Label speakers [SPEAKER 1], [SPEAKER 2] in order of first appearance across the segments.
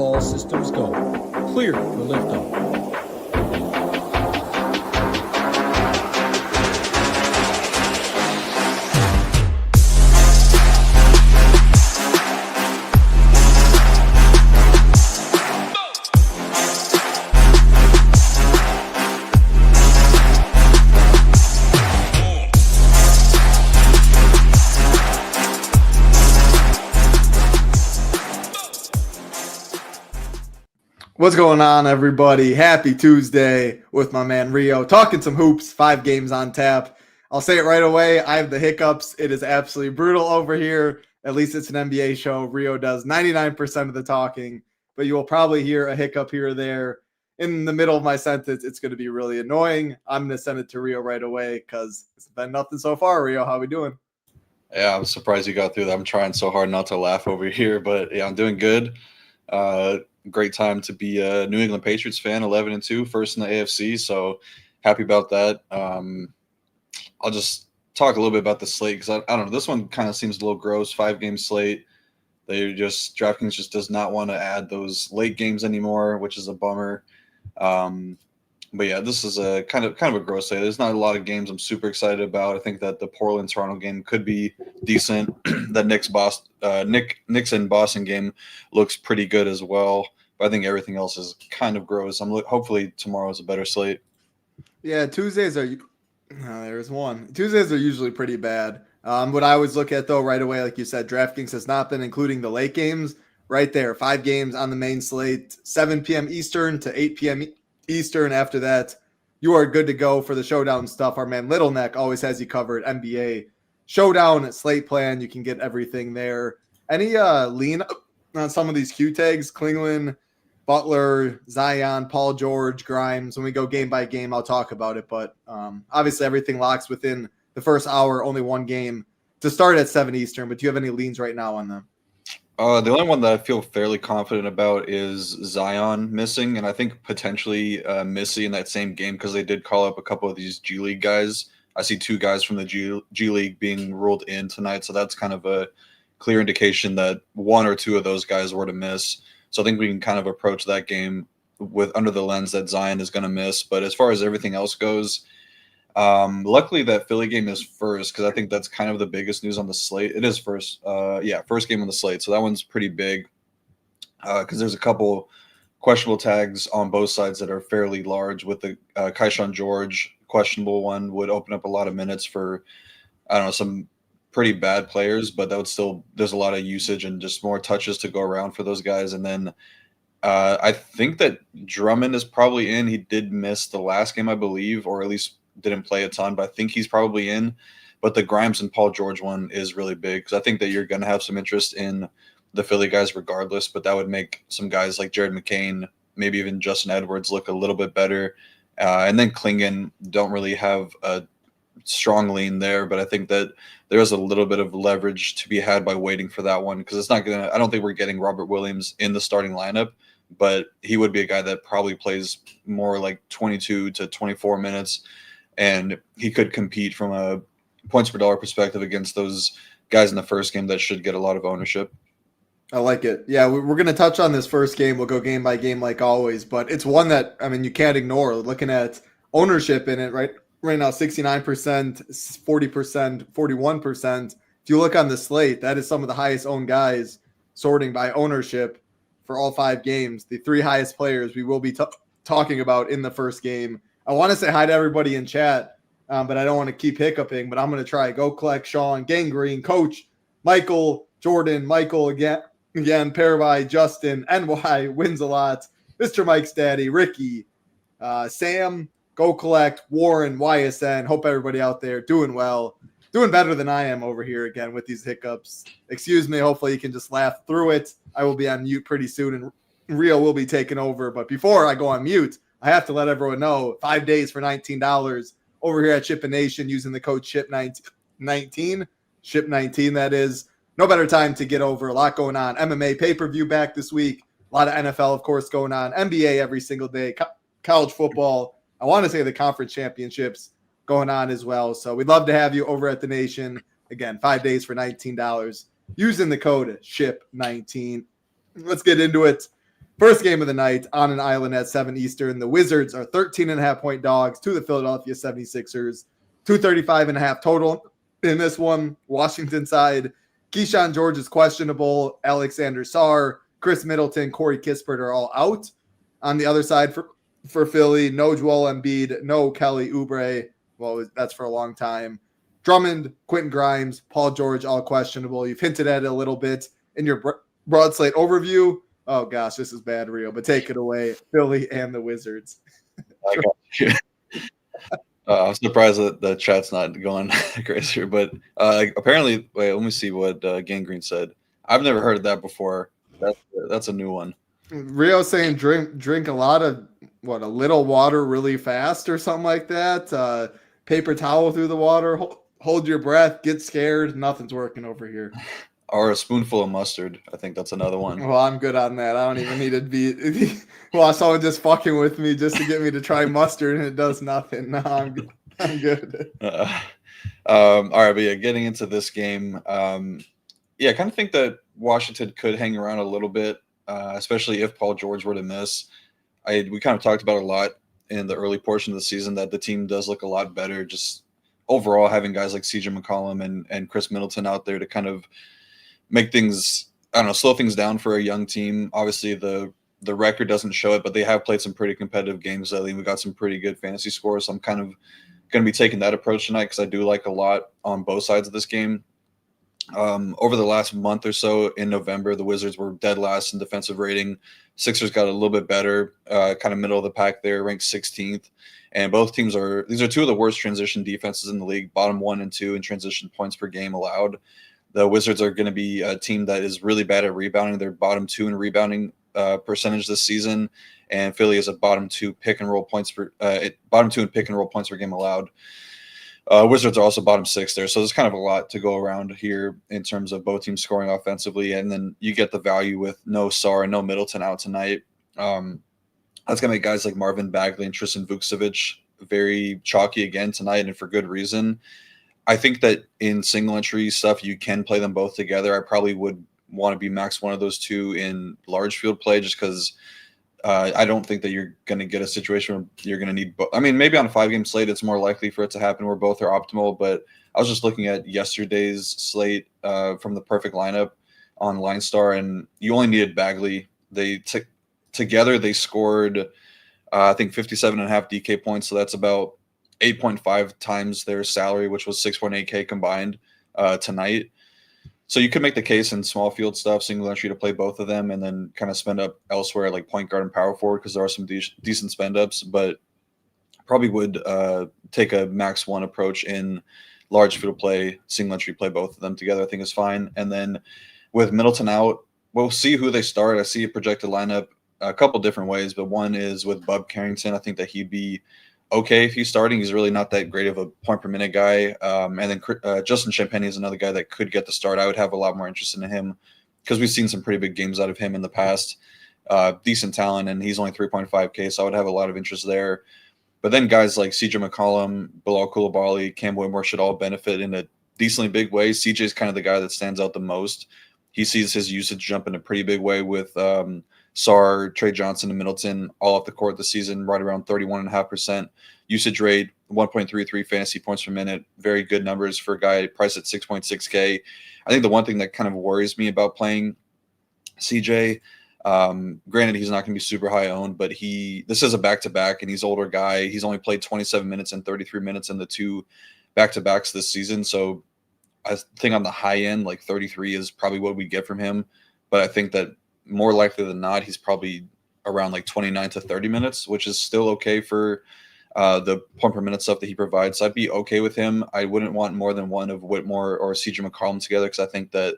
[SPEAKER 1] All systems go. Clear for liftoff.
[SPEAKER 2] What's going on, everybody? Happy Tuesday with my man Rio. Talking some hoops, 5 games on tap. I'll say it right away. I have the hiccups. It is absolutely brutal over here. At least it's an NBA show. Rio does 99% of the talking, but you will probably hear a hiccup here or there in the middle of my sentence. It's going to be really annoying. I'm going to send it to Rio right away because it's been nothing so far. Rio, how we doing?
[SPEAKER 3] Yeah, I'm surprised you got through that. I'm trying so hard not to laugh over here, but yeah, I'm doing good. Great time to be a New England Patriots fan, 11-2, first in the AFC. So happy about that. I'll just talk a little bit about the slate because I don't know. This one kind of seems a little gross. 5-game slate. DraftKings just does not want to add those late games anymore, which is a bummer. But yeah, this is a kind of a gross slate. There's not a lot of games I'm super excited about. I think that the Portland-Toronto game could be decent. The Knicks and Boston game looks pretty good as well. But I think everything else is kind of gross. Hopefully tomorrow is a better slate.
[SPEAKER 2] Yeah, Tuesdays are there's one. Tuesdays are usually pretty bad. What I always look at, though, right away, like you said, DraftKings has not been including the late games right there. 5 games on the main slate, 7 p.m. Eastern to 8 p.m. Eastern. After that, you are good to go for the showdown stuff. Our man Little Neck always has you covered. NBA showdown slate plan. You can get everything there. Any lean on some of these Q tags? Klingman, Butler, Zion, Paul George, Grimes. When we go game by game, I'll talk about it. But obviously everything locks within the first hour. Only one game to start at 7 Eastern. But do you have any leans right now on them?
[SPEAKER 3] The only one that I feel fairly confident about is Zion missing, and I think potentially Missy in that same game because they did call up a couple of these G League guys. I see 2 guys from the G League being ruled in tonight, so that's kind of a clear indication that 1 or 2 of those guys were to miss. So I think we can kind of approach that game with under the lens that Zion is going to miss. But as far as everything else goes, luckily that Philly game is first because I think that's kind of the biggest news on the slate. It is first. First game on the slate. So that one's pretty big because there's a couple questionable tags on both sides that are fairly large with the Kaishan George questionable one would open up a lot of minutes for, I don't know, some pretty bad players, but that would still, there's a lot of usage and just more touches to go around for those guys. And then I think that Drummond is probably in. He did miss the last game, I believe, or at least didn't play a ton, but I think he's probably in. But the Grimes and Paul George one is really big because I think that you're going to have some interest in the Philly guys regardless, but that would make some guys like Jared McCain, maybe even Justin Edwards look a little bit better. And then Klingen don't really have a strong lean there, but I think that there is a little bit of leverage to be had by waiting for that one because it's not going to – I don't think we're getting Robert Williams in the starting lineup, but he would be a guy that probably plays more like 22 to 24 minutes. And he could compete from a points per dollar perspective against those guys in the first game that should get a lot of ownership.
[SPEAKER 2] I like it. Yeah, we're going to touch on this first game. We'll go game by game like always, but it's one that, I mean, you can't ignore. Looking at ownership in it right now, 69%, 40%, 41%. If you look on the slate, that is some of the highest owned guys sorting by ownership for all 5 games. The 3 highest players we will be talking about in the first game. I want to say hi to everybody in chat, but I don't want to keep hiccuping, but I'm going to try. Go Collect, Sean, Gangrene, Coach, Michael, Jordan, Michael again, Parabai, Justin, NY, Wins a Lot, Mr. Mike's Daddy, Ricky, Sam, Go Collect, Warren, YSN. Hope everybody out there doing well, doing better than I am over here again with these hiccups. Excuse me. Hopefully you can just laugh through it. I will be on mute pretty soon, and Rio will be taking over. But before I go on mute, I have to let everyone know 5 days for $19 over here at Ship Nation using the code SHIP19. SHIP19, that is. No better time to get over. A lot going on. MMA pay-per-view back this week. A lot of NFL, of course, going on. NBA every single day. College football. I want to say the conference championships going on as well. So we'd love to have you over at the Nation. Again, 5 days for $19 using the code SHIP19. Let's get into it. First game of the night on an island at 7 Eastern. The Wizards are 13.5-point dogs to the Philadelphia 76ers. 235.5 total in this one. Washington side, Keyshawn George is questionable. Alexander Sarr, Chris Middleton, Corey Kispert are all out. On the other side for Philly, no Joel Embiid, no Kelly Oubre. Well, that's for a long time. Drummond, Quentin Grimes, Paul George, all questionable. You've hinted at it a little bit in your broad slate overview. Oh, gosh, this is bad, Rio, but take it away, Philly and the Wizards.
[SPEAKER 3] I got you. I'm surprised that the chat's not going crazier, but apparently, wait, let me see what Gangrene said. I've never heard of that before. That's a new one.
[SPEAKER 2] Rio saying drink a lot of, a little water really fast or something like that. Paper towel through the water, hold your breath, get scared. Nothing's working over here.
[SPEAKER 3] Or a spoonful of mustard. I think that's another one.
[SPEAKER 2] Well, I'm good on that. I don't even need to be. Well, someone just fucking with me just to get me to try mustard, and it does nothing. No, I'm good.
[SPEAKER 3] All right, but yeah, getting into this game, I kind of think that Washington could hang around a little bit, especially if Paul George were to miss. We kind of talked about a lot in the early portion of the season that the team does look a lot better. Just overall, having guys like CJ McCollum and Chris Middleton out there to kind of make things, slow things down for a young team. Obviously, the record doesn't show it, but they have played some pretty competitive games. I think we got some pretty good fantasy scores. So I'm kind of going to be taking that approach tonight because I do like a lot on both sides of this game. Over the last month or so in November, the Wizards were dead last in defensive rating. Sixers got a little bit better, kind of middle of the pack there, ranked 16th. And both teams these are two of the worst transition defenses in the league, bottom 1 and 2 in transition points per game allowed. The Wizards are going to be a team that is really bad at rebounding. They're bottom 2 in rebounding percentage this season, and Philly is a bottom 2 in pick and roll points per game allowed. Wizards are also bottom 6 there, so there's kind of a lot to go around here in terms of both teams scoring offensively, and then you get the value with no Sarr and no Middleton out tonight. That's going to make guys like Marvin Bagley and Tristan Vukcevic very chalky again tonight, and for good reason. I think that in single entry stuff, you can play them both together. I probably would want to be max one of those two in large field play just because I don't think that you're going to get a situation where you're going to need both. I mean, maybe on a 5-game slate, it's more likely for it to happen where both are optimal. But I was just looking at yesterday's slate from the perfect lineup on LineStar, and you only needed Bagley. Together they scored, I think, 57.5 DK points. So that's about 8.5 times their salary, which was 6.8K combined tonight. So you could make the case in small field stuff, single entry, to play both of them and then kind of spend up elsewhere like point guard and power forward because there are some decent spend ups, but probably would take a max one approach in large field play, single entry, play both of them together. I think is fine. And then with Middleton out, we'll see who they start. I see a projected lineup a couple different ways, but one is with Bub Carrington. I think that he'd be okay if he's starting. He's really not that great of a point per minute guy. And then Justin Champagnie is another guy that could get the start. I would have a lot more interest in him because we've seen some pretty big games out of him in the past. Decent talent, and he's only 3.5K, so I would have a lot of interest there. But then guys like CJ McCollum, Bilal Coulibaly, Cam Whitmore should all benefit in a decently big way. CJ is kind of the guy that stands out the most. He sees his usage jump in a pretty big way with Sarr, Trey Johnson, and Middleton all off the court this season, right around 31.5% usage rate, 1.33 fantasy points per minute. Very good numbers for a guy priced at 6.6K. I think the one thing that kind of worries me about playing CJ, granted he's not going to be super high owned, but this is a back-to-back, and he's an older guy. He's only played 27 minutes and 33 minutes in the two back-to-backs this season. So I think on the high end, like 33 is probably what we get from him. But I think that more likely than not, he's probably around like 29 to 30 minutes, which is still okay for the point per minute stuff that he provides. So I'd be okay with him. I wouldn't want more than one of Whitmore or CJ McCollum together because I think that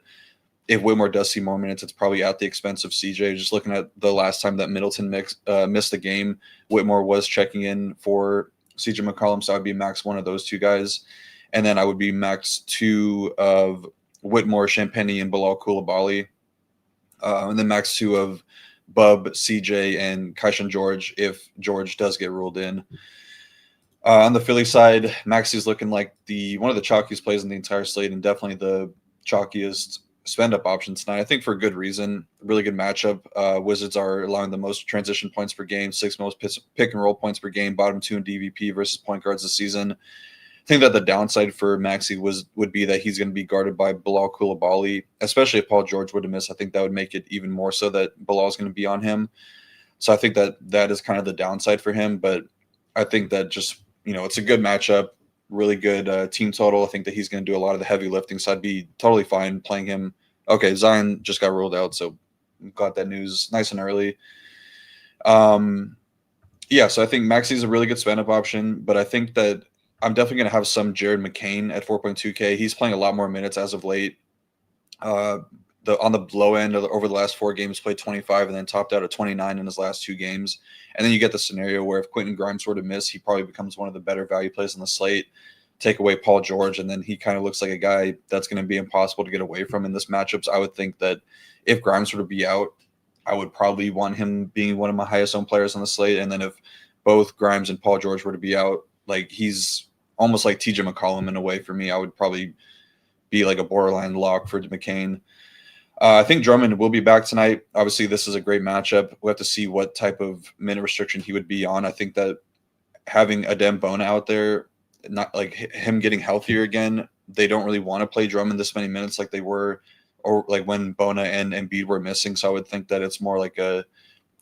[SPEAKER 3] if Whitmore does see more minutes, it's probably at the expense of CJ. Just looking at the last time that Middleton missed the game, Whitmore was checking in for CJ McCollum, so I'd be max one of those two guys. And then I would be max two of Whitmore, Champagnie, and Bilal Coulibaly. And then max two of Bub, CJ, and Keyshawn George if George does get ruled in. On the Philly side, Maxi's looking like one of the chalkiest plays in the entire slate and definitely the chalkiest spend up option tonight. I think for good reason. Really good matchup. Wizards are allowing the most transition points per game, 6th most pick and roll points per game, bottom 2 in DVP versus point guards this season. I think that the downside for Maxey would be that he's going to be guarded by Bilal Coulibaly, especially if Paul George would have missed. I think that would make it even more so that Bilal is going to be on him. So I think that is kind of the downside for him. But I think that just, it's a good matchup, really good team total. I think that he's going to do a lot of the heavy lifting. So I'd be totally fine playing him. Okay, Zion just got ruled out, so got that news nice and early. So I think Maxey's a really good spend up option, but I think that I'm definitely going to have some Jared McCain at 4.2K. He's playing a lot more minutes as of late. On the low end over the last 4 games, played 25 and then topped out at 29 in his last 2 games. And then you get the scenario where if Quentin Grimes were to miss, he probably becomes one of the better value plays on the slate. Take away Paul George, and then he kind of looks like a guy that's going to be impossible to get away from in this matchup. So I would think that if Grimes were to be out, I would probably want him being one of my highest owned players on the slate. And then if both Grimes and Paul George were to be out, like he's almost like TJ McCollum in a way for me. I would probably be like a borderline lock for McCain. I think Drummond will be back tonight. Obviously, this is a great matchup. We'll have to see what type of minute restriction he would be on. I think that having Adem Bona out there, not like him getting healthier again, they don't really want to play Drummond this many minutes like they were, or like when Bona and Embiid were missing. So I would think that it's more like a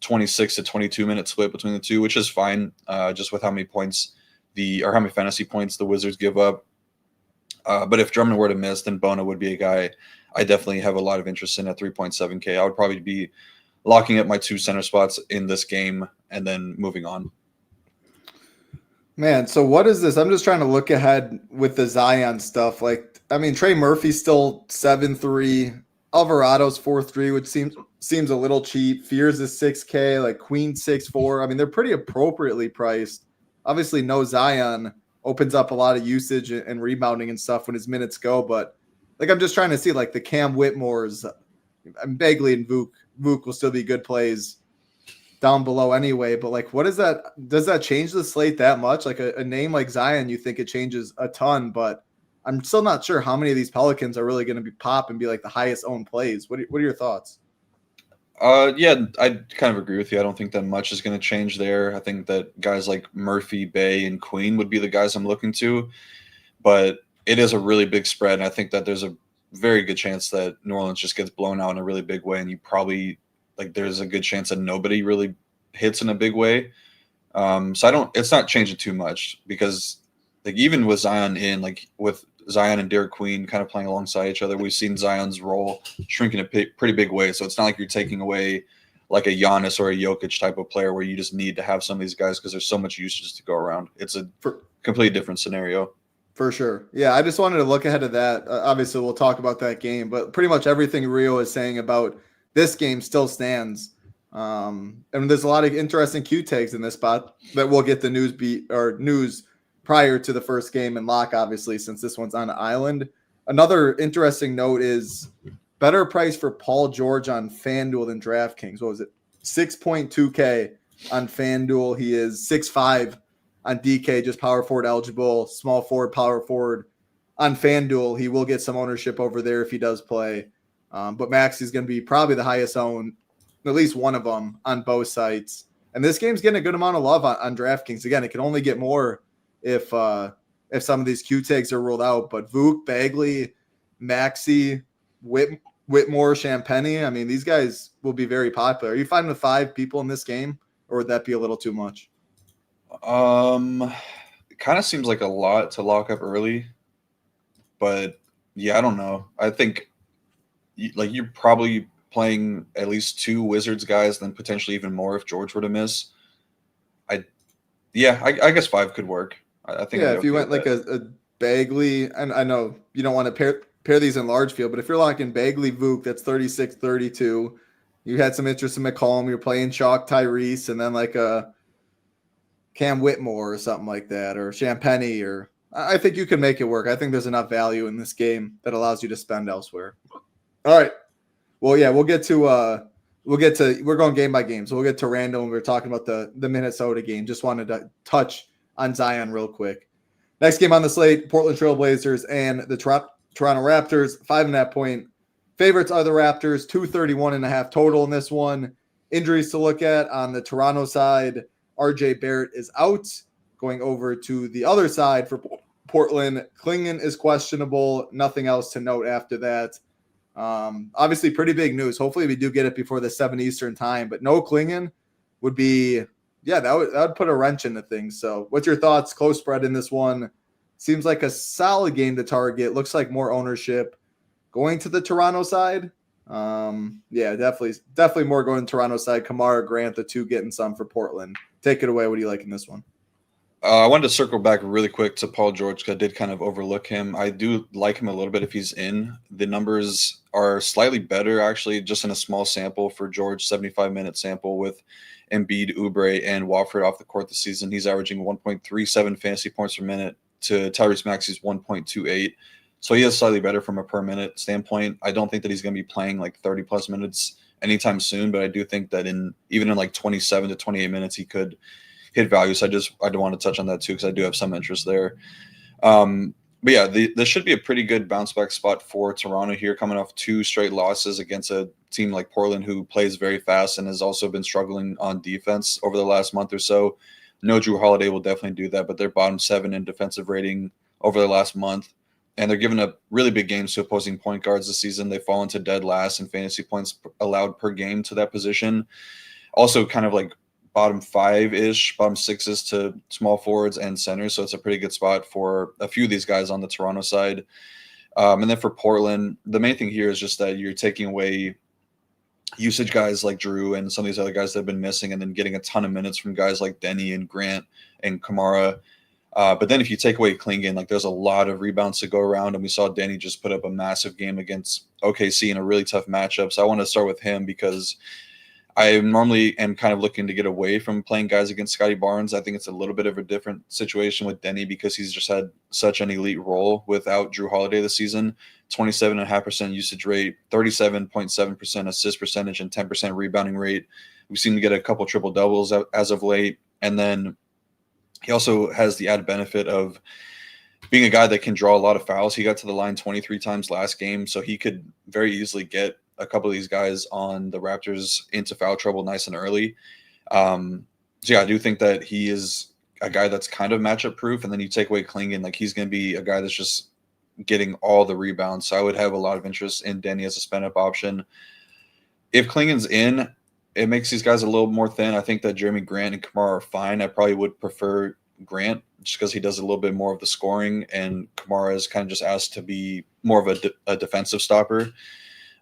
[SPEAKER 3] 26 to 22 minute split between the two, which is fine, just with how many fantasy points the Wizards give up. But if Drummond were to miss, then Bona would be a guy I definitely have a lot of interest in at 3.7K. I would probably be locking up my 2 center spots in this game and then moving on.
[SPEAKER 2] Man, so what is this? I'm just trying to look ahead with the Zion stuff. Trey Murphy's still 7.3, Alvarado's 4.3, which seems a little cheap. Fears is 6K, like Queen 6.4. They're pretty appropriately priced. Obviously, no Zion opens up a lot of usage and rebounding and stuff when his minutes go. But I'm just trying to see the Cam Whitmores, Bagley and Vuk. Vuk will still be good plays down below anyway, but what is that? Does that change the slate that much? A name like Zion, you think it changes a ton, but I'm still not sure how many of these Pelicans are really going to be pop and be the highest owned plays. What are your thoughts?
[SPEAKER 3] Yeah, I kind of agree with you. I don't think that much is going to change there. I think that guys like Murphy, Bay, and Queen would be the guys I'm looking to, but it is a really big spread. And I think that there's a very good chance that New Orleans just gets blown out in a really big way, and you probably there's a good chance that nobody really hits in a big way. So it's not changing too much because even with Zion with Zion and Derek Queen kind of playing alongside each other, we've seen Zion's role shrink in a pretty big way. So it's not like you're taking away a Giannis or a Jokic type of player where you just need to have some of these guys because there's so much usage to go around. It's a completely different scenario.
[SPEAKER 2] For sure. Yeah, I just wanted to look ahead of that. Obviously, we'll talk about that game, but pretty much everything Rio is saying about this game still stands. And there's a lot of interesting Q tags in this spot that we'll get the news prior to the first game and lock, obviously, since this one's on the island. Another interesting note is better price for Paul George on FanDuel than DraftKings. What was it? 6.2K on FanDuel. He is 6'5" on DK, just power forward eligible, small forward, power forward. On FanDuel, he will get some ownership over there if he does play. But Max is going to be probably the highest owned, at least one of them on both sites. And this game's getting a good amount of love on DraftKings. Again, it can only get more if some of these Q tags are ruled out. But Vuk, Bagley, Maxey, Whitmore, Champagnie, these guys will be very popular. Are you fine with 5 people in this game, or would that be a little too much?
[SPEAKER 3] It kind of seems like a lot to lock up early, but yeah, I don't know. I think you're probably playing at least 2 Wizards guys, then potentially even more if George were to miss. I guess 5 could work. I think.
[SPEAKER 2] Yeah, if you went a Bagley, and I know you don't want to pair these in large field, but if you're locking Bagley, Vuk, that's 36, 32. You had some interest in McCollum. You're playing Chalk, Tyrese, and then a Cam Whitmore or something like that, or Champagnie, or I think you can make it work. I think there's enough value in this game that allows you to spend elsewhere. All right. Well, yeah, we're going game by game. So we'll get to Randall when we're talking about the Minnesota game. Just wanted to touch on Zion real quick. Next game on the slate, Portland Trail Blazers and the Toronto Raptors, 5.5 point Favorites are the Raptors, 231.5 total in this one. Injuries to look at on the Toronto side. RJ Barrett is out. Going over to the other side for Portland, Klingon is questionable. Nothing else to note after that. Obviously, pretty big news. Hopefully, we do get it before the 7 Eastern time. But no Klingon would be, that would put a wrench into things. So, what's your thoughts? Close spread in this one. Seems like a solid game to target. Looks like more ownership going to the Toronto side. Definitely more going to Toronto side. Kamara, Grant, the two getting some for Portland. Take it away. What do you like in this one?
[SPEAKER 3] I wanted to circle back really quick to Paul George because I did kind of overlook him. I do like him a little bit if he's in. The numbers are slightly better, actually, just in a small sample for George, 75-minute sample with Embiid, Oubre, and Wofford off the court this season. He's averaging 1.37 fantasy points per minute to Tyrese Maxey's 1.28. So he is slightly better from a per-minute standpoint. I don't think that he's going to be playing like 30-plus minutes anytime soon, but I do think that even in like 27 to 28 minutes, he could hit value. So I do want to touch on that too because I do have some interest there. But yeah, this should be a pretty good bounce back spot for Toronto here, coming off 2 straight losses against a team like Portland who plays very fast and has also been struggling on defense over the last month or so. No Drew Holiday will definitely do that, but they're bottom 7 in defensive rating over the last month. And they're giving up really big games to opposing point guards this season. They've fallen to dead last in fantasy points allowed per game to that position. Also kind of like bottom 5-ish, bottom 6s to small forwards and centers. So it's a pretty good spot for a few of these guys on the Toronto side. And then for Portland, the main thing here is just that you're taking away usage guys like Drew and some of these other guys that have been missing and then getting a ton of minutes from guys like Denny and Grant and Kamara. But then if you take away Klingon, like there's a lot of rebounds to go around. And we saw Denny just put up a massive game against OKC in a really tough matchup. So I want to start with him because I normally am kind of looking to get away from playing guys against Scotty Barnes. I think it's a little bit of a different situation with Denny because he's just had such an elite role without Drew Holiday this season. 27.5% usage rate, 37.7% assist percentage, and 10% rebounding rate. We've seen him get a couple triple doubles as of late. And then he also has the added benefit of being a guy that can draw a lot of fouls. He got to the line 23 times last game, so he could very easily get a couple of these guys on the Raptors into foul trouble nice and early. So yeah, I do think that he is a guy that's kind of matchup proof. And then you take away Klingon, like he's going to be a guy that's just getting all the rebounds. So I would have a lot of interest in Denny as a spend up option. If Klingon's in, it makes these guys a little more thin. I think that Jeremy Grant and Kamara are fine. I probably would prefer Grant just because he does a little bit more of the scoring, and Kamara is kind of just asked to be more of a defensive stopper.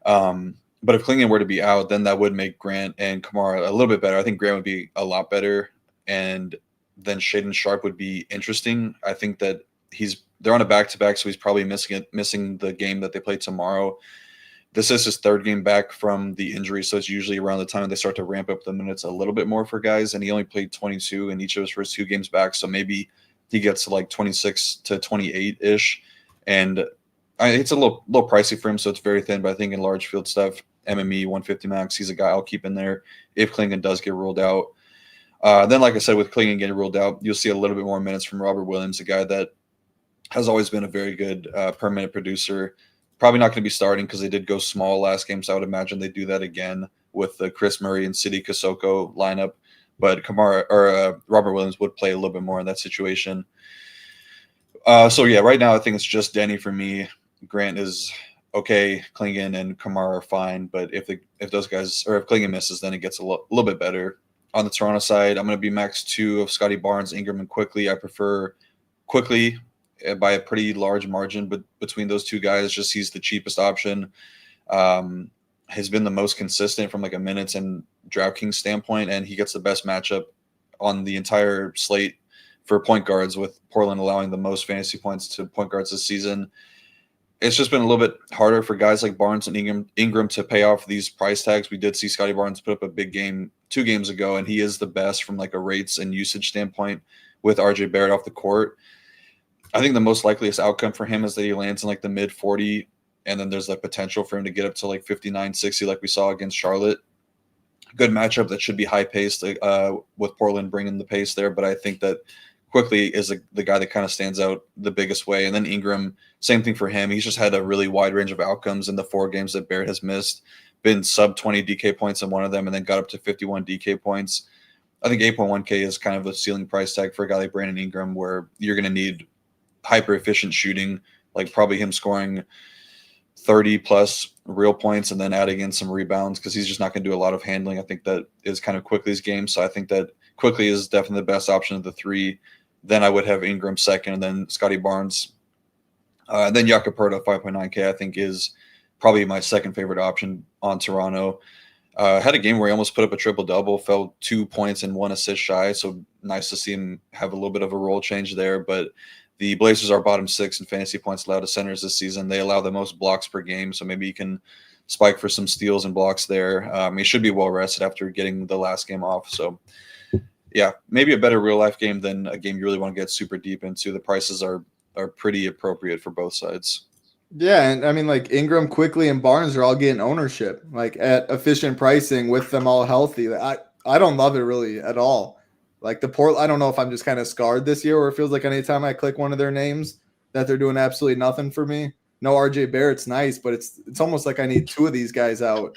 [SPEAKER 3] But if Klingon were to be out, then that would make Grant and Kamara a little bit better. I think Grant would be a lot better, and then Shaedon Sharpe would be interesting. I think that they're on a back-to-back, so he's probably missing the game that they play tomorrow. This is his 3rd game back from the injury, so it's usually around the time that they start to ramp up the minutes a little bit more for guys, and he only played 22 in each of his first 2 games back, so maybe he gets to like 26 to 28-ish, and it's a little pricey for him, so it's very thin, but I think in large field stuff, MME 150 max, he's a guy I'll keep in there if Klingon does get ruled out. Then, like I said, with Klingon getting ruled out, you'll see a little bit more minutes from Robert Williams, a guy that has always been a very good per-minute producer. Probably not going to be starting because they did go small last game, so I would imagine they do that again with the Chris Murray and Sidi Kosoko lineup. But Robert Williams would play a little bit more in that situation. So yeah, right now I think it's just Denny for me. Grant is okay. Klingon and Kamara are fine, but if those guys, or if Klingon misses, then it gets a little bit better. On the Toronto side, I'm going to be max 2 of Scotty Barnes, Ingram, and Quickly. I prefer Quickly by a pretty large margin, but between those 2 guys, just he's the cheapest option. Has been the most consistent from like a minutes and DraftKings standpoint, and he gets the best matchup on the entire slate for point guards, with Portland allowing the most fantasy points to point guards this season. It's just been a little bit harder for guys like Barnes and Ingram to pay off these price tags. We did see Scotty Barnes put up a big game 2 games ago, and he is the best from like a rates and usage standpoint with RJ Barrett off the court. I think the most likeliest outcome for him is that he lands in like the mid 40, and then there's the potential for him to get up to like 59, 60 like we saw against Charlotte. Good matchup that should be high paced with Portland bringing the pace there, but I think that Quickly is the guy that kind of stands out the biggest way. And then Ingram, same thing for him. He's just had a really wide range of outcomes in the 4 games that Barrett has missed. Been sub 20 DK points in one of them and then got up to 51 DK points. I think 8.1K is kind of a ceiling price tag for a guy like Brandon Ingram where you're going to need hyper efficient shooting, like probably him scoring 30 plus real points and then adding in some rebounds because he's just not going to do a lot of handling. I think that is kind of Quickly's game. So I think that Quickly is definitely the best option of the 3. Then I would have Ingram second, and then Scotty Barnes. And then Jakob Poeltl, 5.9K, I think is probably my second favorite option on Toronto. Had a game where he almost put up a triple-double, fell 2 points and 1 assist shy, so nice to see him have a little bit of a role change there. But the Blazers are bottom 6 in fantasy points allowed to centers this season. They allow the most blocks per game, so maybe you can spike for some steals and blocks there. He should be well-rested after getting the last game off, so yeah, maybe a better real-life game than a game you really want to get super deep into. The prices are pretty appropriate for both sides.
[SPEAKER 2] Yeah, and I mean, like Ingram, Quickly, and Barnes are all getting ownership, like at efficient pricing with them all healthy. I don't love it really at all. Like I don't know if I'm just kind of scarred this year, or it feels like anytime I click one of their names that they're doing absolutely nothing for me. No, RJ Barrett's nice, but it's almost like I need 2 of these guys out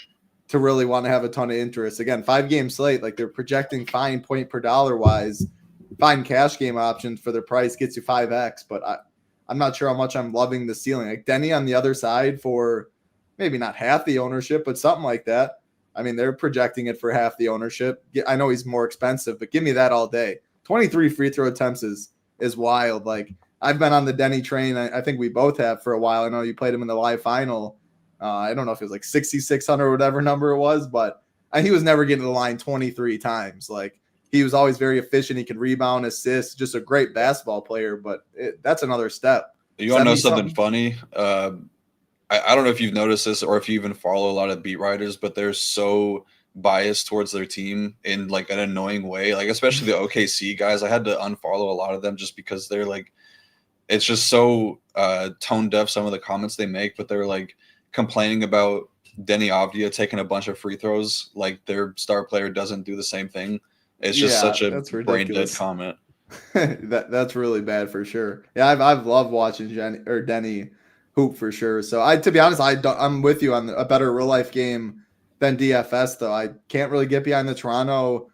[SPEAKER 2] to really want to have a ton of interest. Again, 5-game slate, like they're projecting fine point per dollar wise, fine cash game options for their price gets you 5x, but I'm not sure how much I'm loving the ceiling. Like Denny on the other side for maybe not half the ownership, but something like that. I mean, they're projecting it for half the ownership. I know he's more expensive, but give me that all day. 23 free throw attempts is wild. Like I've been on the Denny train. I think we both have for a while. I know you played him in the live final. I don't know if it was like 6,600 or whatever number it was, but he was never getting to the line 23 times. Like he was always very efficient. He could rebound, assist, just a great basketball player, but that's another step.
[SPEAKER 3] You want to know something funny? I don't know if you've noticed this or if you even follow a lot of beat writers, but they're so biased towards their team in like an annoying way. Like especially the OKC guys, I had to unfollow a lot of them just because they're like, it's just so tone deaf some of the comments they make, but they're like complaining about Denny Avdia taking a bunch of free throws like their star player doesn't do the same thing. It's just such a brain dead comment.
[SPEAKER 2] That's really bad for sure. Yeah, I've loved watching Denny hoop for sure. So to be honest, I'm with you on a better real life game than DFS though. I can't really get behind the Toronto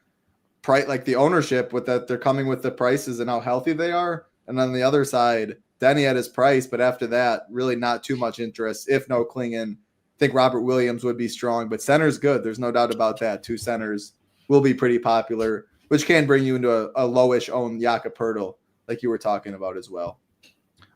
[SPEAKER 2] price, like the ownership with that they're coming with the prices and how healthy they are. And on the other side, Denny at his price, but after that, really not too much interest. If no Klingon, I think Robert Williams would be strong, but center's good. There's no doubt about that. 2 centers will be pretty popular, which can bring you into a lowish owned Jakob Poeltl, like you were talking about as well.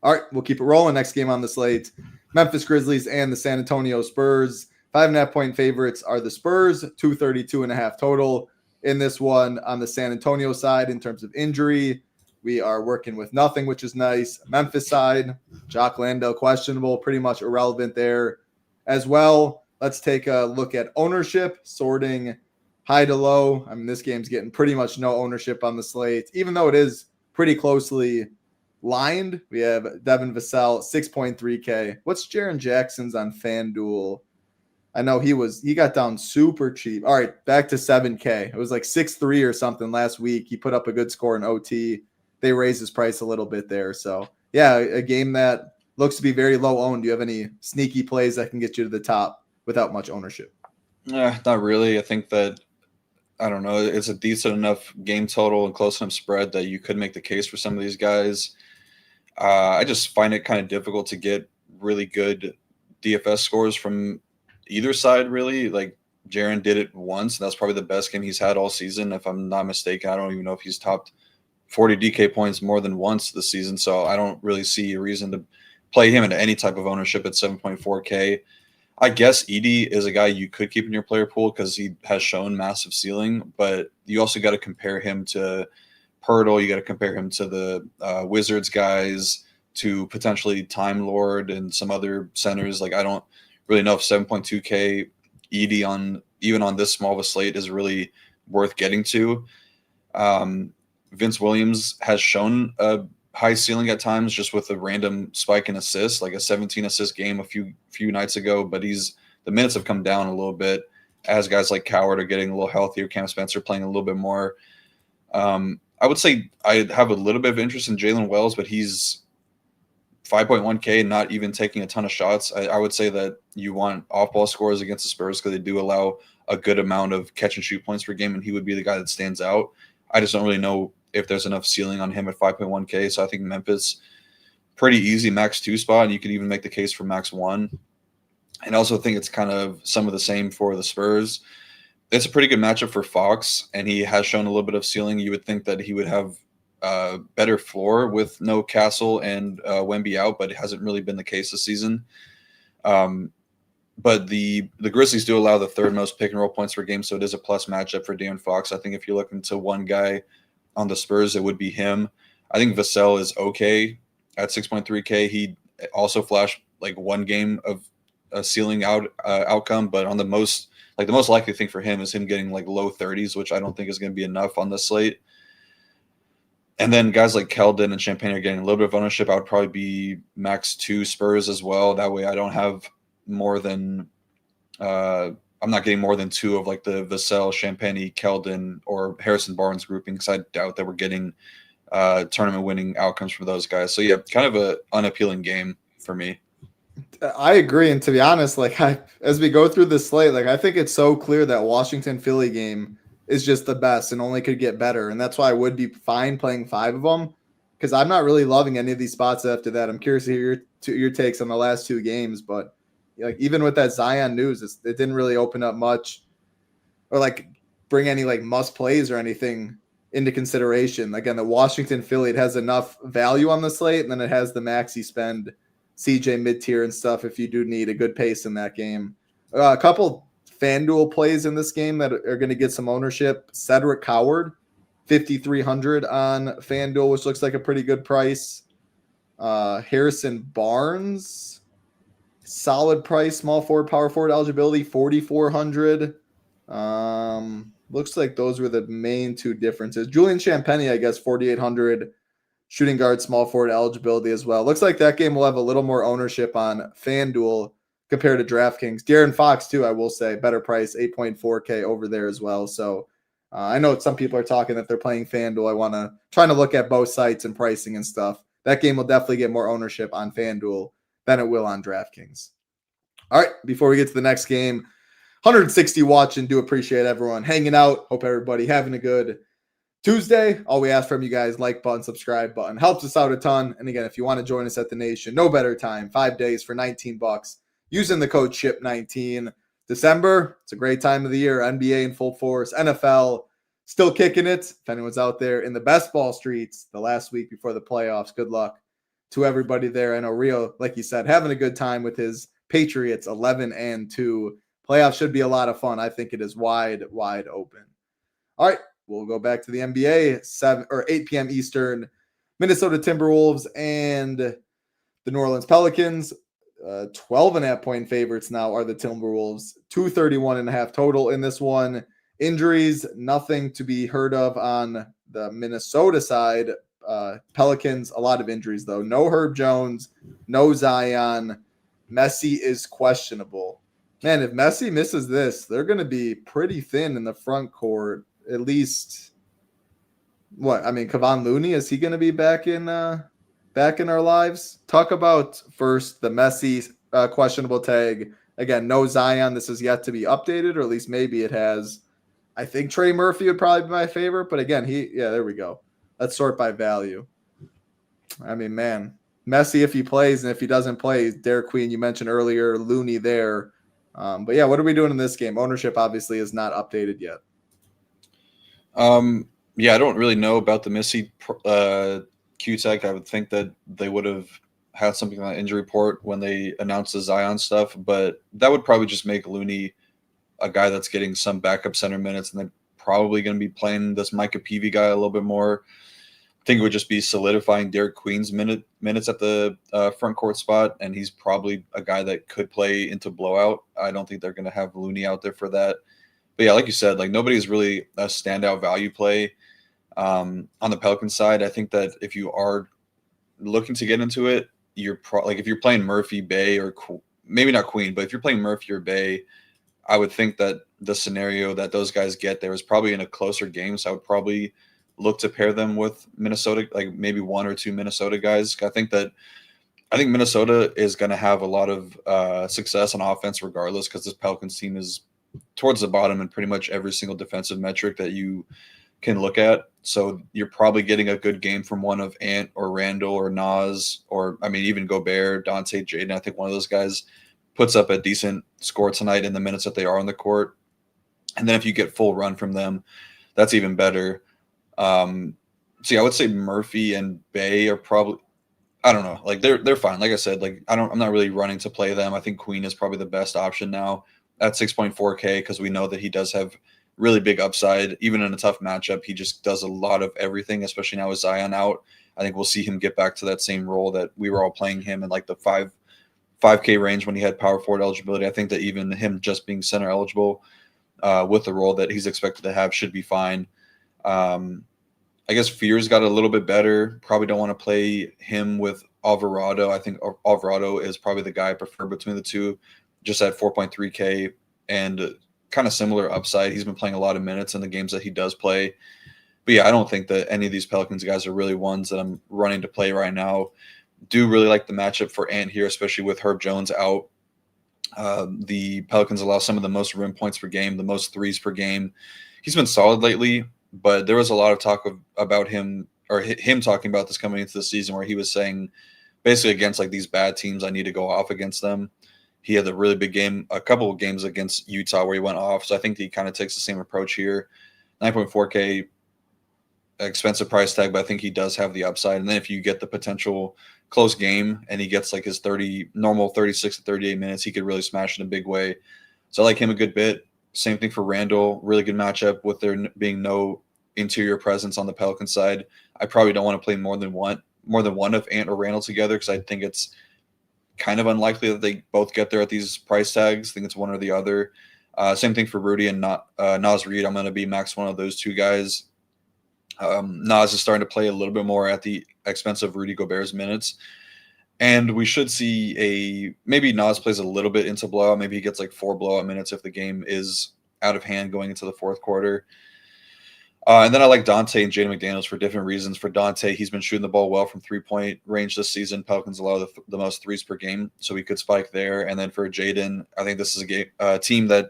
[SPEAKER 2] All right, we'll keep it rolling. Next game on the slate, Memphis Grizzlies and the San Antonio Spurs. 5.5 point favorites are the Spurs, 232.5 total. In this one, on the San Antonio side, in terms of injury, we are working with nothing, which is nice. Memphis side, Jock Landale questionable, pretty much irrelevant there as well. Let's take a look at ownership, sorting high to low. I mean, this game's getting pretty much no ownership on the slate, even though it is pretty closely lined. We have Devin Vassell, 6.3K. What's Jaren Jackson's on FanDuel? I know he got down super cheap. All right, back to 7K. It was like 6.3 or something last week. He put up a good score in OT. They raised his price a little bit there. So, yeah, a game that looks to be very low owned. Do you have any sneaky plays that can get you to the top without much ownership?
[SPEAKER 3] Not really. I think that, I don't know, it's a decent enough game total and close enough spread that you could make the case for some of these guys. I just find it kind of difficult to get really good DFS scores from either side, really. Like Jaren did it once, and that's probably the best game he's had all season. If I'm not mistaken, I don't even know if he's topped 40 DK points more than once this season. So I don't really see a reason to play him into any type of ownership at 7.4K. I guess Edey is a guy you could keep in your player pool because he has shown massive ceiling, but you also got to compare him to Poeltl. You got to compare him to the Wizards guys, to potentially Time Lord and some other centers. Like I don't really know if 7.2K Edey even on this small of a slate is really worth getting to. Vince Williams has shown a high ceiling at times just with a random spike in assists, like a 17 assist game a few nights ago, but the minutes have come down a little bit as guys like Coward are getting a little healthier, Cam Spencer playing a little bit more. I would say I have a little bit of interest in Jalen Wells, but he's 5.1K, not even taking a ton of shots. I would say that you want off-ball scores against the Spurs because they do allow a good amount of catch-and-shoot points per game, and he would be the guy that stands out. I just don't really know if there's enough ceiling on him at 5.1K, so I think Memphis, pretty easy max 2 spot, and you could even make the case for max 1. And I also think it's kind of some of the same for the Spurs. It's a pretty good matchup for Fox, and he has shown a little bit of ceiling. You would think that he would have better floor with no Castle and Wemby out, but it hasn't really been the case this season. But the Grizzlies do allow the third most pick and roll points per game, so it is a plus matchup for De'Aaron Fox. I think if you're looking to one guy on the Spurs, it would be him. I think Vassell is okay at 6.3K. He also flashed like one game of a ceiling outcome, but on the most likely thing for him is him getting like low 30s, which I don't think is going to be enough on the slate. And then guys like Keldon and Champagne are getting a little bit of ownership. I would probably be max 2 Spurs as well. That way I don't have more than I'm not getting more than 2 of like the Vassell, Champagne, Keldon, or Harrison Barnes grouping, because I doubt that we're getting tournament winning outcomes from those guys. So yeah, kind of a unappealing game for me.
[SPEAKER 2] I agree, and to be honest, like as we go through this slate, like I think it's so clear that Washington Philly game is just the best and only could get better, and that's why I would be fine playing 5 of them, because I'm not really loving any of these spots after that. I'm curious to hear your takes on the last 2 games, but like even with that Zion news, it didn't really open up much or like bring any like must plays or anything into consideration. Again, the Washington Philly, it has enough value on the slate, and then it has the maxi spend CJ mid-tier and stuff if you do need a good pace in that game. A couple FanDuel plays in this game that are going to get some ownership. Cedric Coward, 5,300 on FanDuel, which looks like a pretty good price. Harrison Barnes, solid price, small forward, power forward eligibility, 4,400. Looks like those were the main 2 differences. Julian Champagnie, I guess, 4,800. Shooting guard, small forward eligibility as well. Looks like that game will have a little more ownership on FanDuel compared to DraftKings. De'Aaron Fox, too, I will say, better price, 8.4K over there as well. So I know some people are talking that they're playing FanDuel. Trying to look at both sites and pricing and stuff. That game will definitely get more ownership on FanDuel than it will on DraftKings. All right, before we get to the next game, 160 watching. Do appreciate everyone hanging out. Hope everybody having a good Tuesday. All we ask from you guys, like button, subscribe button, helps us out a ton. And again, if you want to join us at the Nation, no better time, 5 days for $19 using the code SHIP19. December, it's a great time of the year. NBA in full force, NFL still kicking it. If anyone's out there in the best ball streets the last week before the playoffs, good luck to everybody there. I know Rio, like you said, having a good time with his Patriots, 11-2. Playoffs should be a lot of fun. I think it is wide open. All right. We'll go back to the NBA, 8 p.m. Eastern. Minnesota Timberwolves and the New Orleans Pelicans. 12.5 point favorites now are the Timberwolves. 231.5 total in this one. Injuries, nothing to be heard of on the Minnesota side. Pelicans, a lot of injuries though. No Herb Jones, no Zion. Messi is questionable. Man, if Messi misses this, they're going to be pretty thin in the front court. At least, Kevon Looney, is he going to be back in our lives? Talk about first the Messi questionable tag. Again, no Zion. This is yet to be updated, or at least maybe it has. I think Trey Murphy would probably be my favorite, but again, there we go. Let's sort by value. Man, Messi if he plays, and if he doesn't play, Derek Queen, you mentioned earlier, Looney there. But yeah, what are we doing in this game? Ownership obviously is not updated yet.
[SPEAKER 3] Yeah, I don't really know about the Missy Q-Tech. I would think that they would have had something on the injury report when they announced the Zion stuff, but that would probably just make Looney a guy that's getting some backup center minutes, and they're probably going to be playing this Micah Peavy guy a little bit more. I think it would just be solidifying Derek Queen's minutes at the front court spot, and he's probably a guy that could play into blowout. I don't think they're going to have Looney out there for that. But yeah, like you said, like nobody's really a standout value play on the Pelican side. I think that if you are looking to get into it, if you're playing Murphy, Bay, or maybe not Queen, but if you're playing Murphy or Bay, I would think that the scenario that those guys get there is probably in a closer game. So I would probably look to pair them with Minnesota, like maybe one or two Minnesota guys. I think Minnesota is going to have a lot of success on offense regardless, because this Pelicans team is towards the bottom in pretty much every single defensive metric that you can look at. So you're probably getting a good game from one of Ant or Randall or Nas, or I mean even Gobert, Dante, Jaden. I think one of those guys puts up a decent score tonight in the minutes that they are on the court. And then if you get full run from them, that's even better. So yeah, I would say Murphy and Bay are probably, I don't know, like they're fine. Like I said, like I'm not really running to play them. I think Queen is probably the best option now at 6.4K, because we know that he does have really big upside. Even in a tough matchup, he just does a lot of everything, especially now with Zion out. I think we'll see him get back to that same role that we were all playing him in, like the 5K range when he had power forward eligibility. I think that even him just being center eligible with the role that he's expected to have should be fine. I guess Fears got a little bit better. Probably don't want to play him with Alvarado. I think Alvarado is probably the guy I prefer between the two, just at 4.3K and kind of similar upside. He's been playing a lot of minutes in the games that he does play. But yeah, I don't think that any of these Pelicans guys are really ones that I'm running to play right now. Do really like the matchup for Ant here, especially with Herb Jones out. The Pelicans allow some of the most rim points per game, the most threes per game. He's been solid lately, but there was a lot of talk about him, or him talking about this coming into the season, where he was saying basically against like these bad teams, I need to go off against them. He had a really big game, a couple of games against Utah where he went off. So I think he kind of takes the same approach here. 9.4K expensive price tag, but I think he does have the upside. And then if you get the potential close game and he gets like his normal 36 to 38 minutes, he could really smash in a big way. So I like him a good bit. Same thing for Randall. Really good matchup with there being no interior presence on the Pelican side. I probably don't want to play more than one of Ant or Randall together, because I think it's kind of unlikely that they both get there at these price tags. I think it's one or the other. Same thing for Rudy and Nas Reed. I'm going to be max one of those two guys. Nas is starting to play a little bit more at the expense of Rudy Gobert's minutes. And we should see maybe Nas plays a little bit into blowout. Maybe he gets like 4 blowout minutes if the game is out of hand going into the fourth quarter. And then I like Dante and Jaden McDaniels for different reasons. For Dante, he's been shooting the ball well from 3-point range this season. Pelicans allow the most threes per game, so he could spike there. And then for Jaden, I think this is a team that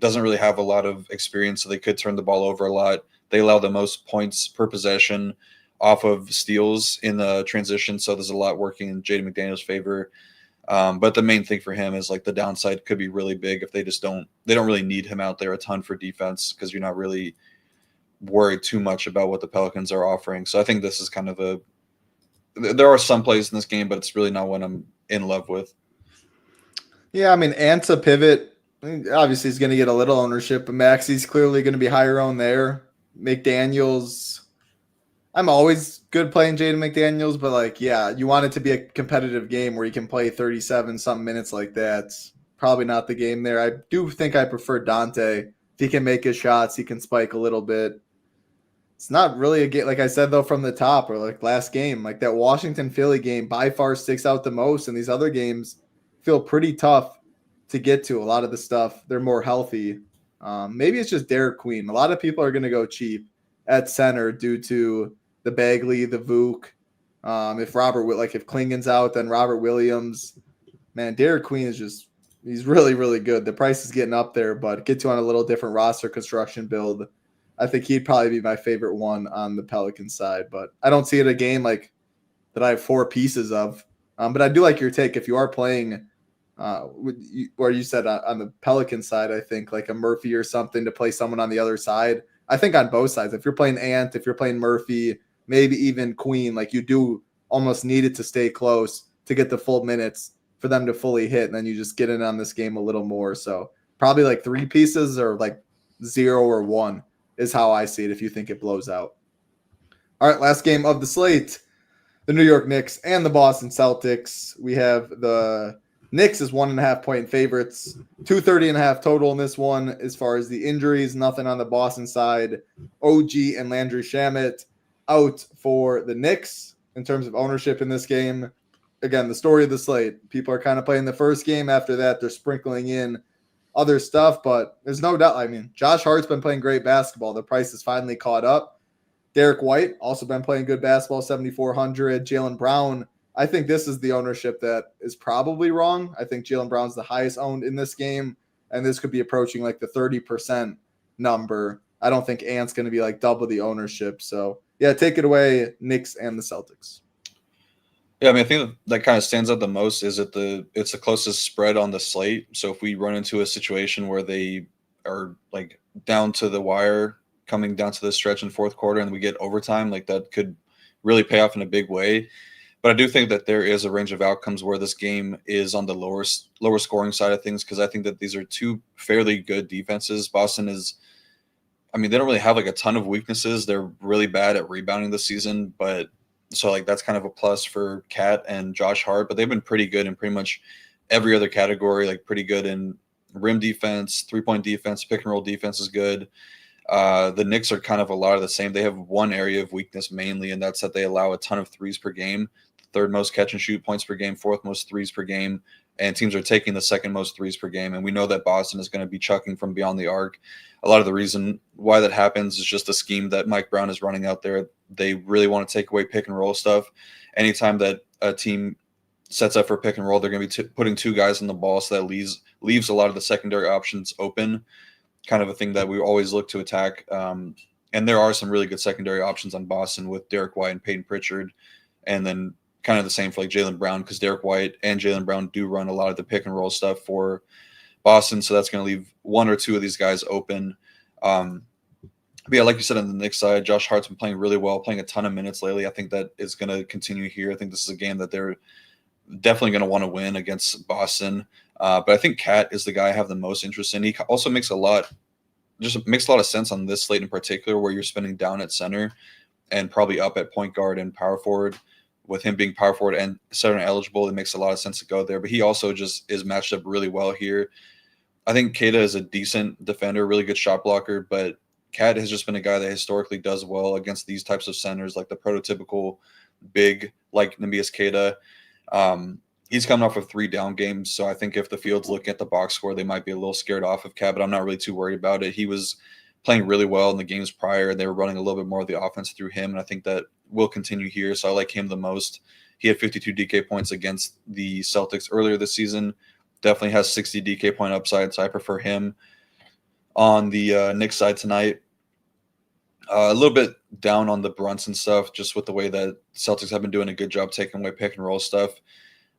[SPEAKER 3] doesn't really have a lot of experience, so they could turn the ball over a lot. They allow the most points per possession off of steals in the transition, so there's a lot working in Jaden McDaniels' favor. But the main thing for him is like the downside could be really big if they don't really need him out there a ton for defense, because you're not really worried too much about what the Pelicans are offering. So I think this is kind of there are some plays in this game, but it's really not what I'm in love with.
[SPEAKER 2] Yeah, I mean, Ant's a pivot. Obviously, he's going to get a little ownership, but Maxi's clearly going to be higher owned there. McDaniels, I'm always good playing Jaden McDaniels, but like, yeah, you want it to be a competitive game where you can play 37-something minutes like that. It's probably not the game there. I do think I prefer Dante. If he can make his shots, he can spike a little bit. It's not really a game, like I said, though, from the top, or like last game, like that Washington-Philly game by far sticks out the most, and these other games feel pretty tough to get to. A lot of the stuff, they're more healthy. Maybe it's just Derek Queen. A lot of people are going to go cheap at center due to the Bagley, the Vuk. If Klingon's out, then Robert Williams. Man, Derek Queen is he's really, really good. The price is getting up there, but gets you on a little different roster construction build. I think he'd probably be my favorite one on the Pelican side, but I don't see it a game like that I have 4 pieces of. But I do like your take. If you are playing, where you said on the Pelican side, I think like a Murphy or something to play someone on the other side. I think on both sides, if you're playing Ant, if you're playing Murphy, maybe even Queen, like you do almost need it to stay close to get the full minutes for them to fully hit, and then you just get in on this game a little more. So probably like 3 pieces or like 0 or 1 is how I see it if you think it blows out. All right, last game of the slate, the New York Knicks and the Boston Celtics. We have the Knicks as 1.5-point favorites, 230.5 total in this one. As far as the injuries, nothing on the Boston side. OG and Landry Shamet out for the Knicks in terms of ownership in this game. Again, the story of the slate. People are kind of playing the first game. After that, they're sprinkling in other stuff, but there's no doubt. I mean, Josh Hart's been playing great basketball. The price is finally caught up. Derek White also been playing good basketball, 7,400. Jaylen Brown, I think this is the ownership that is probably wrong. I think Jaylen Brown's the highest owned in this game, and this could be approaching like the 30% number. I don't think Ant's going to be like double the ownership. So, yeah, take it away, Knicks and the Celtics.
[SPEAKER 3] Yeah, I mean, I think that kind of stands out the most is that it's the closest spread on the slate. So if we run into a situation where they are like down to the wire, coming down to the stretch in fourth quarter, and we get overtime, like that could really pay off in a big way. But I do think that there is a range of outcomes where this game is on the lower scoring side of things, because I think that these are two fairly good defenses. Boston is, I mean, they don't really have like a ton of weaknesses. They're really bad at rebounding this season, but so like that's kind of a plus for Cat and Josh Hart, but they've been pretty good in pretty much every other category, like pretty good in rim defense, 3-point defense, pick and roll defense is good. The Knicks are kind of a lot of the same. They have one area of weakness mainly, and that's that they allow a ton of threes per game. Third most catch and shoot points per game, fourth most threes per game, and teams are taking the second most threes per game. And we know that Boston is going to be chucking from beyond the arc. A lot of the reason why that happens is just the scheme that Mike Brown is running out there. They really want to take away pick and roll stuff. Anytime that a team sets up for pick and roll, they're going to be putting two guys on the ball, so that leaves a lot of the secondary options open, kind of a thing that we always look to attack. And there are some really good secondary options on Boston with Derek White and Peyton Pritchard, and then kind of the same for like Jaylen Brown, because Derek White and Jaylen Brown do run a lot of the pick and roll stuff for Boston, so that's going to leave one or two of these guys open. But yeah, like you said, on the Knicks side, Josh Hart's been playing really well, playing a ton of minutes lately. I think that is going to continue here. I think this is a game that they're definitely going to want to win against Boston. But I think Cat is the guy I have the most interest in. He also makes a lot of sense on this slate in particular, where you're spending down at center and probably up at point guard and power forward. With him being power forward and center eligible, it makes a lot of sense to go there. But he also just is matched up really well here. I think Keita is a decent defender, really good shot blocker, but Cat has just been a guy that historically does well against these types of centers, like the prototypical big, like Neemias Queta. He's coming off of 3 down games, so I think if the field's looking at the box score, they might be a little scared off of Cat, but I'm not really too worried about it. He was playing really well in the games prior, and they were running a little bit more of the offense through him, and I think that will continue here, so I like him the most. He had 52 DK points against the Celtics earlier this season. Definitely has 60 DK point upside, so I prefer him. On the Knicks side tonight, a little bit down on the Brunson stuff, just with the way that Celtics have been doing a good job taking away pick and roll stuff.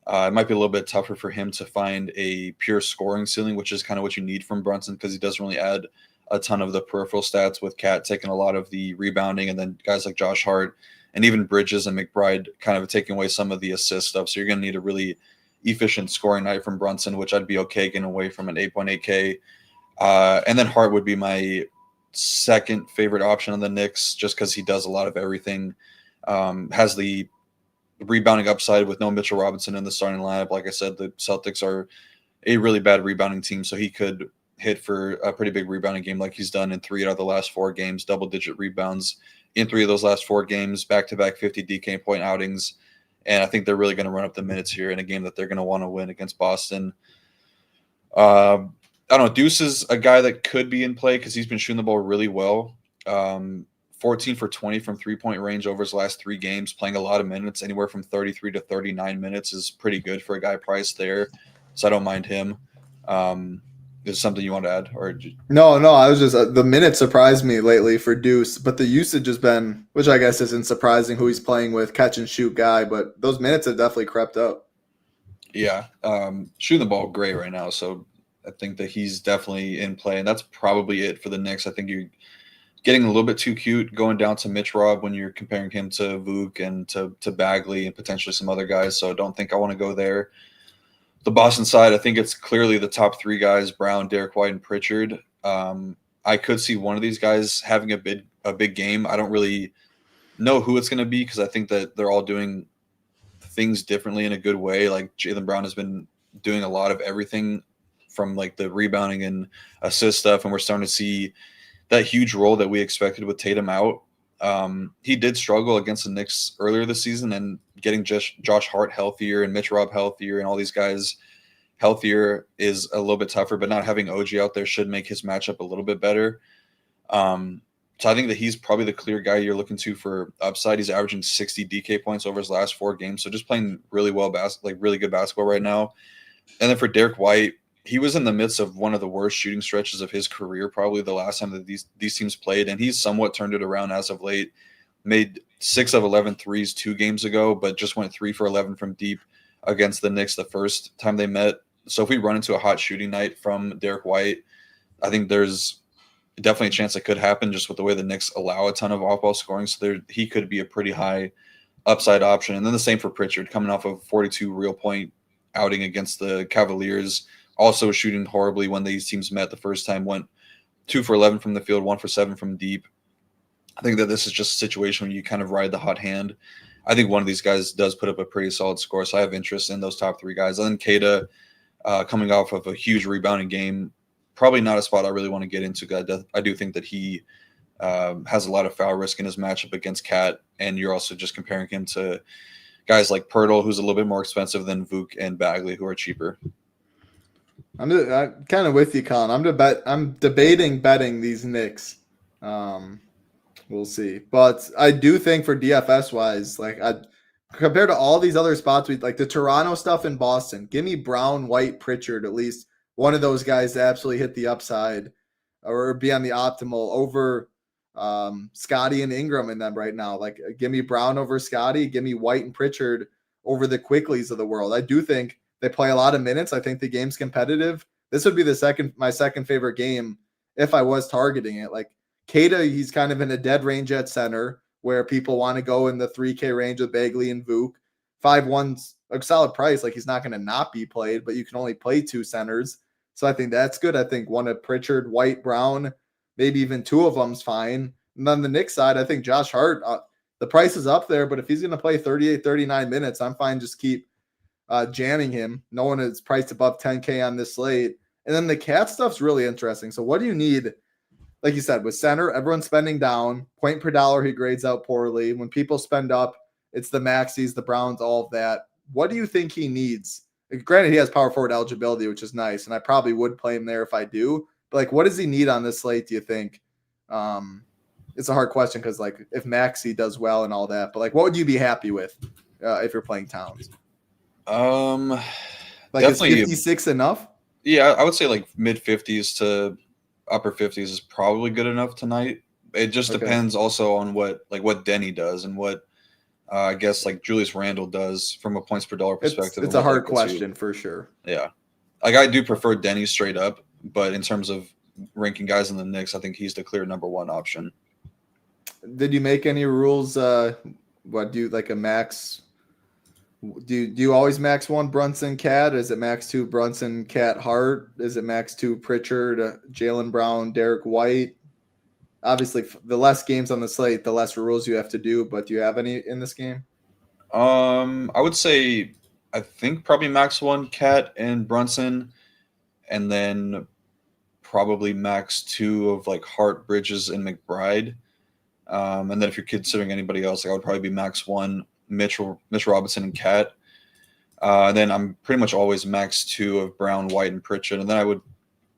[SPEAKER 3] It might be a little bit tougher for him to find a pure scoring ceiling, which is kind of what you need from Brunson, because he doesn't really add a ton of the peripheral stats, with Cat taking a lot of the rebounding, and then guys like Josh Hart and even Bridges and McBride kind of taking away some of the assist stuff. So you're going to need a really efficient scoring night from Brunson, which I'd be okay getting away from an 8.8K. And then Hart would be my second favorite option on the Knicks, just because he does a lot of everything. Has the rebounding upside with no Mitchell Robinson in the starting lineup. Like I said, the Celtics are a really bad rebounding team, so he could hit for a pretty big rebounding game like he's done in 3 out of the last 4 games, double-digit rebounds in 3 of those last 4 games, back-to-back 50 DK point outings. And I think they're really going to run up the minutes here in a game that they're going to want to win against Boston. I don't know. Deuce is a guy that could be in play because he's been shooting the ball really well. 14 for 20 from 3-point range over his last 3 games, playing a lot of minutes. Anywhere from 33 to 39 minutes is pretty good for a guy priced there. So I don't mind him. Is something you want to add? Or
[SPEAKER 2] No, I was just the minutes surprised me lately for Deuce, but the usage has been, which I guess isn't surprising who he's playing with, catch and shoot guy, but those minutes have definitely crept up.
[SPEAKER 3] Yeah, shooting the ball great right now, so I think that he's definitely in play, and that's probably it for the Knicks. I think you're getting a little bit too cute going down to Mitch Rob when you're comparing him to Vuk and to Bagley and potentially some other guys, so I don't think I want to go there. The Boston side, I think it's clearly the top 3 guys: Brown, Derek White, and Pritchard. I could see one of these guys having a big game. I don't really know who it's going to be, because I think that they're all doing things differently in a good way. Like Jaylen Brown has been doing a lot of everything from like the rebounding and assist stuff, and we're starting to see that huge role that we expected with Tatum out. He did struggle against the Knicks earlier this season, and getting Josh Hart healthier and Mitch Rob healthier and all these guys healthier is a little bit tougher, but not having OG out there should make his matchup a little bit better. So I think that he's probably the clear guy you're looking to for upside. He's averaging 60 DK points over his last 4 games. So just playing really well, really good basketball right now. And then for Derek White, he was in the midst of one of the worst shooting stretches of his career, probably the last time that these teams played. And he's somewhat turned it around as of late. Made 6 of 11 threes 2 games ago, but just went 3 for 11 from deep against the Knicks the first time they met. So if we run into a hot shooting night from Derek White, I think there's definitely a chance it could happen just with the way the Knicks allow a ton of off-ball scoring. So he could be a pretty high upside option. And then the same for Pritchard, coming off of 42 real point outing against the Cavaliers, also shooting horribly when these teams met the first time, went 2 for 11 from the field, 1 for 7 from deep. I think that this is just a situation where you kind of ride the hot hand. I think one of these guys does put up a pretty solid score, so I have interest in those top 3 guys. And then Keita, coming off of a huge rebounding game, probably not a spot I really want to get into. I do think that he has a lot of foul risk in his matchup against Cat, and you're also just comparing him to guys like Pirtle, who's a little bit more expensive than Vuk and Bagley, who are cheaper.
[SPEAKER 2] I'm kind of with you, Colin. I'm debating betting these Knicks. We'll see, but I do think for DFS wise, like compared to all these other spots, we like the Toronto stuff in Boston. Give me Brown, White, Pritchard, at least one of those guys to absolutely hit the upside or be on the optimal over Scotty and Ingram in them right now. Like, give me Brown over Scotty, give me White and Pritchard over the Quickleys of the world. I do think they play a lot of minutes. I think the game's competitive. This would be my second favorite game if I was targeting it. Like Keita, he's kind of in a dead range at center where people want to go in the 3K range with Bagley and Vuk. 5-1's a solid price. Like, he's not going to not be played, but you can only play 2 centers. So I think that's good. I think one of Pritchard, White, Brown, maybe even 2 of them's fine. And on the Knicks side, I think Josh Hart, the price is up there, but if he's going to play 38, 39 minutes, I'm fine. Just keep jamming him. No one is priced above 10K on this slate. And then the Cat stuff's really interesting. So what do you need? Like you said, with center, everyone's spending down. Point per dollar, he grades out poorly. When people spend up, it's the Maxis, the Browns, all of that. What do you think he needs? Granted, he has power forward eligibility, which is nice, and I probably would play him there if I do. But, like, what does he need on this slate, do you think? It's a hard question because, like, if Maxey does well and all that. But, like, what would you be happy with if you're playing Towns?
[SPEAKER 3] Like,
[SPEAKER 2] definitely, is 56 enough?
[SPEAKER 3] Yeah, I would say, like, mid-50s to upper 50s is probably good enough tonight. It just depends also on what Denny does and what I guess like Julius Randle does from a points per dollar perspective.
[SPEAKER 2] It's a hard question for sure.
[SPEAKER 3] Yeah. Like, I do prefer Denny straight up, but in terms of ranking guys in the Knicks, I think he's the clear number 1 option.
[SPEAKER 2] Did you make any rules? What do you like a max? Do you always max 1 Brunson Cat? Is it max 2 Brunson Cat Hart? Is it max 2 Pritchard, Jaylen Brown, Derek White? Obviously, the less games on the slate, the less rules you have to do. But do you have any in this game?
[SPEAKER 3] I would say I think probably max 1 Cat and Brunson, and then probably max 2 of like Hart, Bridges, and McBride. And then if you're considering anybody else, like, I would probably be max 1 Mitch Robinson and Cat. Then I'm pretty much always max 2 of Brown, White, and Pritchard. And then I would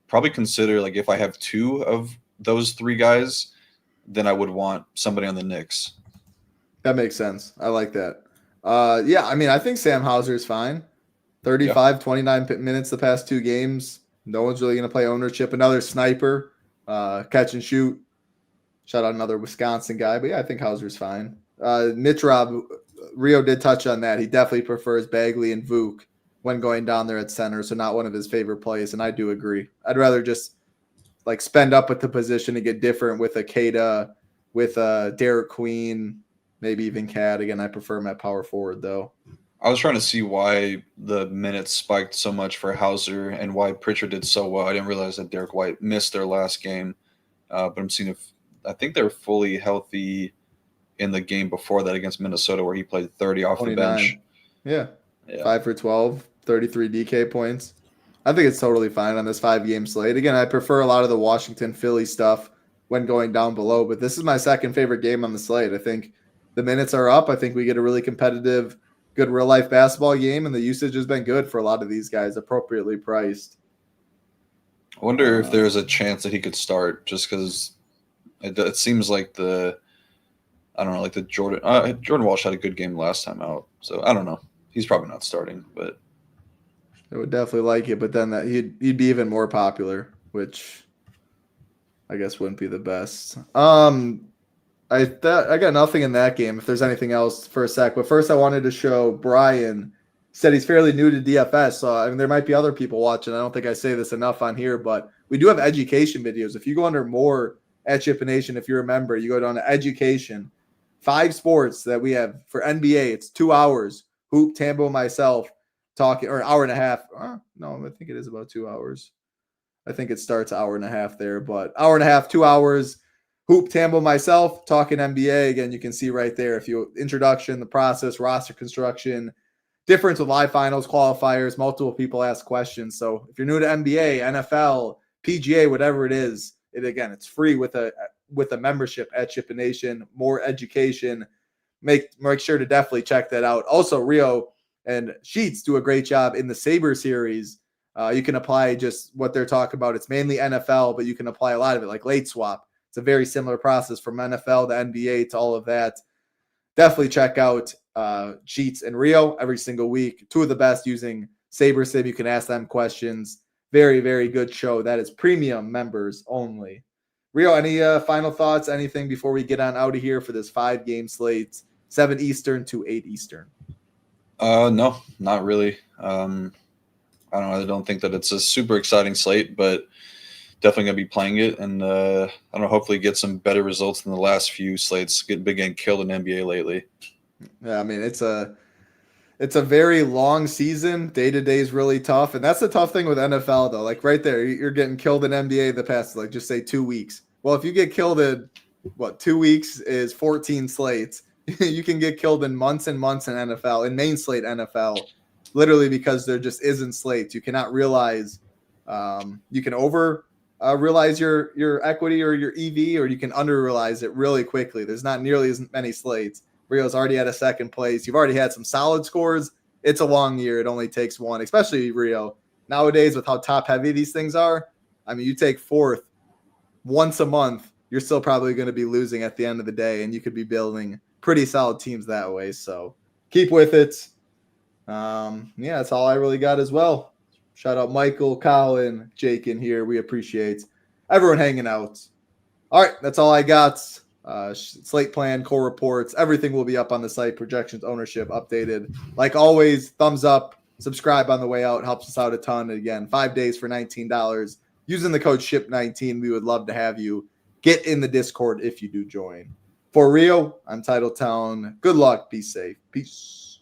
[SPEAKER 3] probably consider, like, if I have 2 of those 3 guys, then I would want somebody on the Knicks.
[SPEAKER 2] That makes sense. I like that. Yeah, I mean, I think Sam Hauser is fine. 35, 29 minutes the past 2 games. No one's really going to play ownership. Another sniper, catch and shoot. Shout out another Wisconsin guy. But, yeah, I think Hauser's fine. Mitch Rio did touch on that. He definitely prefers Bagley and Vuk when going down there at center, so not one of his favorite plays, and I do agree. I'd rather just like spend up with the position to get different with a Keita, with a Derek Queen, maybe even Cat. Again, I prefer him at power forward, though.
[SPEAKER 3] I was trying to see why the minutes spiked so much for Hauser and why Pritchard did so well. I didn't realize that Derek White missed their last game, but I'm seeing if I think they're fully healthy in the game before that against Minnesota where he played 30 off
[SPEAKER 2] 29.
[SPEAKER 3] the bench.
[SPEAKER 2] Yeah. 5 for 12, 33 DK points. I think it's totally fine on this 5-game slate. Again, I prefer a lot of the Washington Philly stuff when going down below, but this is my second favorite game on the slate. I think the minutes are up. I think we get a really competitive, good real-life basketball game, and the usage has been good for a lot of these guys, appropriately priced.
[SPEAKER 3] I wonder if there's a chance that he could start just because It seems like I don't know, like the Jordan Walsh had a good game last time out. So I don't know. He's probably not starting, but
[SPEAKER 2] I would definitely like it, but then that he'd be even more popular, which I guess wouldn't be the best. I got nothing in that game. If there's anything else for a sec, but first I wanted to show Brian said he's fairly new to DFS, so I mean there might be other people watching. I don't think I say this enough on here, but we do have education videos. If you go under more at Chip Nation, if you're a member, you go down to education. 5 sports that we have for NBA. It's 2 hours. Hoop, Tambo, myself talking, or an hour and a half. No, I think it is about 2 hours. I think it starts hour and a half there, but hour and a half, 2 hours. Hoop, Tambo, myself talking NBA. Again, you can see right there if you introduction, the process, roster construction, difference with live finals, qualifiers, multiple people ask questions. So if you're new to NBA, NFL, PGA, whatever it is, it's free with a membership at Chip Nation. More education. Make sure to definitely check that out. Also, Rio and Sheets do a great job in the Saber series. You can apply just what they're talking about. It's mainly NFL, but you can apply a lot of it, like late swap. It's a very similar process from NFL to NBA to all of that. Definitely check out Sheets and Rio every single week. 2 of the best using Saber Sim. You can ask them questions. Very, very good show. That is premium members only. Rio, any final thoughts? Anything before we get on out of here for this 5-game slate, 7 Eastern to 8 Eastern?
[SPEAKER 3] No, not really. I don't know. I don't think that it's a super exciting slate, but definitely gonna be playing it, and I don't know. Hopefully, get some better results than the last few slates. Been getting killed in NBA lately.
[SPEAKER 2] Yeah, I mean it's a very long season. Day to day is really tough, and that's the tough thing with NFL though. Like right there, you're getting killed in NBA the past just say 2 weeks. Well, if you get killed in 2 weeks is 14 slates. You can get killed in months and months in NFL, in main slate NFL, literally because there just isn't slates. You cannot realize. You can realize your equity or your EV, or you can under realize it really quickly. There's not nearly as many slates. Rio's already at a second place. You've already had some solid scores. It's a long year. It only takes one, especially Rio. Nowadays, with how top heavy these things are, I mean, you take 4th once a month, you're still probably going to be losing at the end of the day, and you could be building pretty solid teams that way. So keep with it. That's all I really got as well. Shout out Michael, Colin, Jake in here. We appreciate everyone hanging out. All right, that's all I got. Slate plan, core reports, everything will be up on the site. Projections, ownership, updated. Like always, thumbs up, subscribe on the way out. Helps us out a ton. And again, 5 days for $19. Using the code SHIP19, we would love to have you. Get in the Discord if you do join. For Rio, I'm Titletown. Good luck. Be safe. Peace.